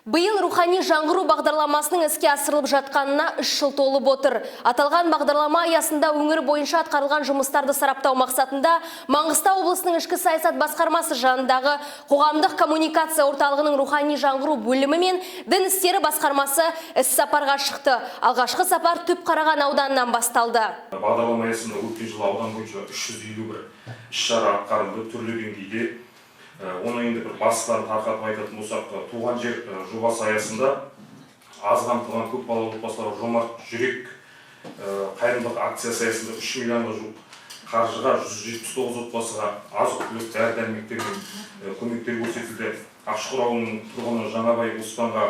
Биыл рухани жаңғыру бағдарламасының іске асырылып жатқанына 3 жыл толып отыр. Аталған бағдарлама аясында өңір бойынша атқарылған жұмыстарды сараптау мақсатында Маңғыстау облысының ішкі саясат басқармасы жанындағы қоғамдық коммуникация орталығының рухани жаңғыру бөлімі мен дін істері басқармасы іс-сапарға шықты. Алғашқы сапар Түпқараған ауданынан басталды. Бағдарлама аясында өткен жылы аудан бойынша 351 іс-шара атқарылды түрлі деңгейде. Оны енді бір басынан тарқатып айтатын болсақ, туған жер жобасы аясында аз қамтылған көп балалы отбасыларға жомарт жүрек қайырымдылық акциясы аясында 3 миллионға жуық қаржыға 179 отбасыға азық-түлік дәрі-дәрмектер мен көмектер көрсетілді. Ақшұқыр ауылының тұрғыны Жаңабай Оспанға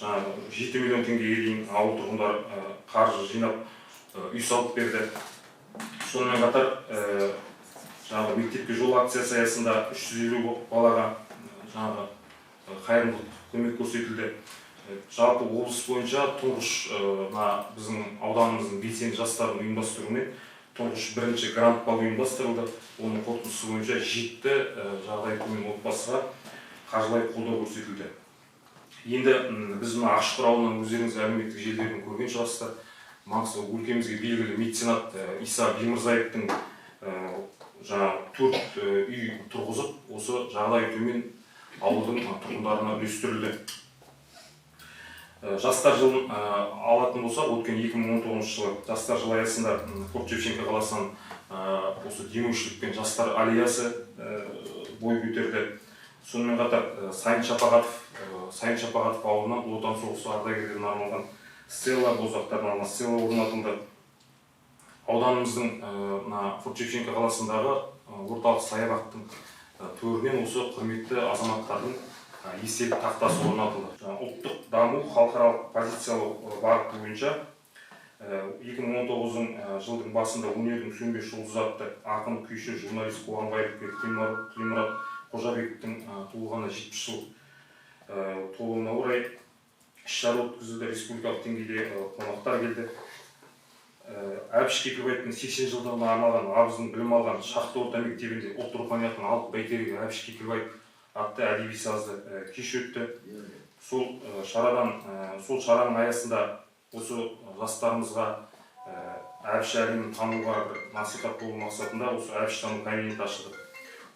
7 миллион теңгеге дейін ауыл тұрғындар қаржы жинап үй салып берді. Сонымен қатар мектепке жол акциясы аясында 350 балаға қайырымдылық көмек көрсетілді. Жалпы облыс бойынша тұңғыш біздің ауданымыздың белсенді жастардың ұйымдастыруымен тұңғыш бірінші грант бал ұйымдастырылды. Оның қорытындысы бойынша 7 жағдайы төмен отбасыға қаржылай қолдау көрсетілді. Енді біз Ақшұқыр ауылынан өздеріңіз әлеуметтік желілерден көрген шығарсыздар. Маңғыстау өлкемізге белгілі меценат Иса Бимырзаевтың 4 үй тұрғызып, осы жағдайы төмен ауылдың тұрғындарына үлестірілді. Жастар жылын алатын болсақ, өткен 2019 жылы жастар жылы аясында Форт-Шевченко қаласынан осы демеушілік пен жастар алиясы бой көтерді. Сонымен қатар Сайын Шапағатов ауылынан Ұлы Отан соғысы ардагерлеріне арналған стела, боздақтарына арналған стела орнатылды. Ауданымыздың Форт-Шевченко қаласындағы орталық саябақтың төрінен осы құрметті азаматтардың естелік тақтасы орнатылды. Ұлттық даму халықаралық позициялау бағыты бойынша 2019 жылдың басында өнердің сөнбес жұлдызы атты ақын, күйші, журналист, қоғам қайраткері Тілмұрат Қожабековтің туылғанына 70 жыл толуына орай іс-шара өткізілді. Республикалық деңгейде қонақтар келді. Әбіш Кекілбаевтың 80 жылдығына арналған абыздың білім алған Шақты орта мектебінде ұлт руханияттың алып бәйтерегі Әбіш Кекілбаев атты әдеби сазды кеш өтті. Сол шараның аясында осы жастарымызға Әбіш әлемін тануға насихат болу мақсатында осы Әбіш тану кабинеті ашылды.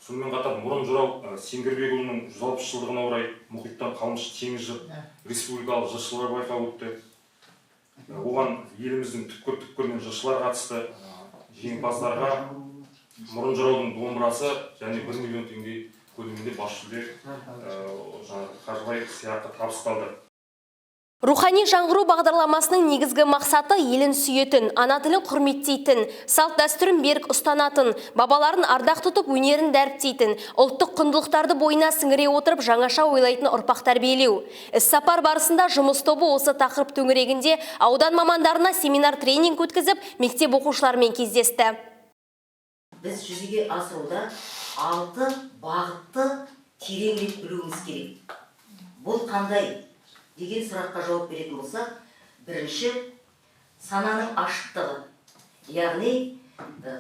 Сонымен қатар Мұрын Жырау Сеңгірбекұлының 160 жылдығына орай мұхиттан қалмыш теңіз жыр республикалық жыршылар байқауы өтті. Оған еліміздің түкпір-түкпірінен жыршылар қатысты. Жеңімпаздарға Мұрын Жыраудың домбырасы және 1 миллион теңге көлемінде бас жүлде қаржылай сыйақы табысталды. Рухани жаңғыру бағдарламасының негізгі мақсаты елін сүйетін, ана тілін құрметтейтін, салт дәстүрін берік ұстанатын, бабаларын ардақ тұтып өнерін дәріптейтін, ұлттық құндылықтарды бойына сіңіре отырып жаңаша ойлайтын ұрпақ тәрбиелеу. Іс-сапар барысында жұмыс тобы осы тақырып төңірегінде аудан мамандарына семинар-тренинг өткізіп, мектеп оқушыларымен кездесті. Біз жүзеге асыруда 6 бағытты тереңірек білуіміз керек. Бұл қандай деген сұраққа жауап беретін болсақ, бірінші сананың ашықтығы. Яғни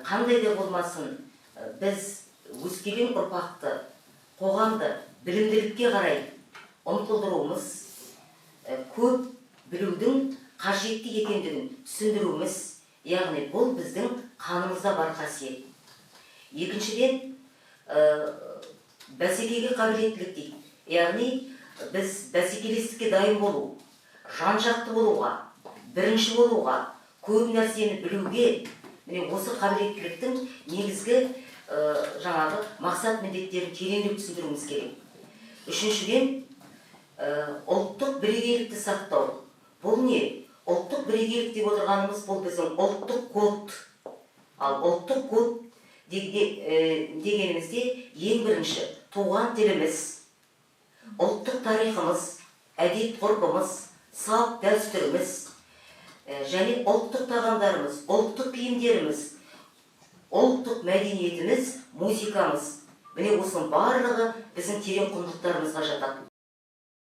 қандай да болмасын біз өскелең ұрпақты, қоғамды білімділікке қарай ұмтылдыруымыз, көп білудің қажетті екендігін түсіндіруіміз, яғни бұл біздің қанымызда бар қасиет. Екіншіден, бәсекеге қабілеттілік дейді. Яғни біз бәсекелестікке дайын болу, жан-жақты болуға, бірінші болуға, көп нәрсені білуге, осы қабілеттіліктің негізгі мақсат міндеттерін тереңірек түсіндіруіміз керек. Үшіншіден, ұлттық бірегейлікті сақтау. Бұл не? Ұлттық бірегейлік деп отырғанымыз бұл біздің ұлттық код. Ал ұлттық код дегенімізде ең бірінші туған тіліміз, ұлттық тарихымыз, әдет ғұрпымыз, салт дәстүріміз, және ұлттық тағамдарымыз, ұлттық киімдеріміз, ұлттық мәдениетіміз, музыкамыз. Міне осының барлығы біздің терең құндылықтарымызға жатады.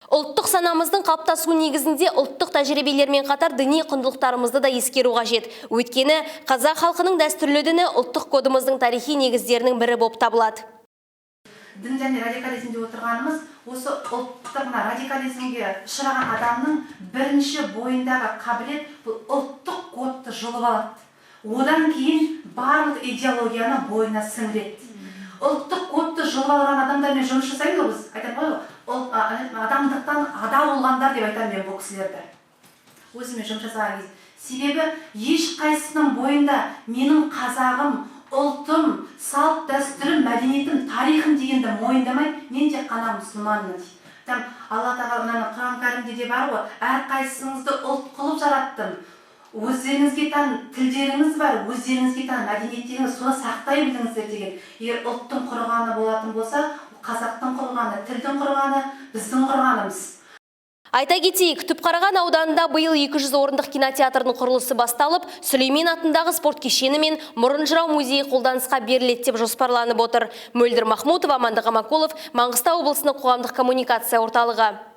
Ұлттық санамыздың қалыптасу негізінде ұлттық тәжірибелермен қатар діни құндылықтарымызды да ескеру қажет. Өйткені қазақ халқының дәстүрлі діні ұлттық кодымыздың тарихи негіздерінің бірі болып табылады. дін және радикализм деп отырғанымыз осы ұлттық радикализмге ұшыраған адамның бірінші бойындағы қабілет бұл ұлттық кодты жұлып алады. Одан кейін барлық идеологияны бойына сіңіреді. Ұлттық кодты жұлып алған адамдармен жұмыс жасаймыз ғой біз. Айтамын ғой, адамдықтан ада болғандар деп айтамын мен бұл кісілерді. Өзімен жұмыс жасаған кезде. Себебі ешқайсының бойында менің қазағым, ұлтым, салт дәстүрім, мәдениетім, тарихым дегенді мойындамай, мен тек қана мұсылманмын дейді. Алла тағала Құран кәрімде де бар ғой, әрқайсыңызды ұлт қылып жараттым. Өздеріңізге тән тілдеріңіз бар, өздеріңізге тән мәдениеттеріңіз, соны сақтай біліңіздер деген. Егер ұлттың құрғаны болатын болса, қазақтың құрғаны, тілдің құрғаны, біздің құрғанымыз. Айта кетейік, Түпқараған ауданында биыл 200 орындық кинотеатрдың құрылысы басталып, Сүлеймен атындағы спорт кешені мен Мұрын жырау музейі қолданысқа беріледі деп жоспарланып отыр. Мөлдір Махмутова, Амандық Амакулов, Маңғыстау облысының қоғамдық коммуникация орталығы.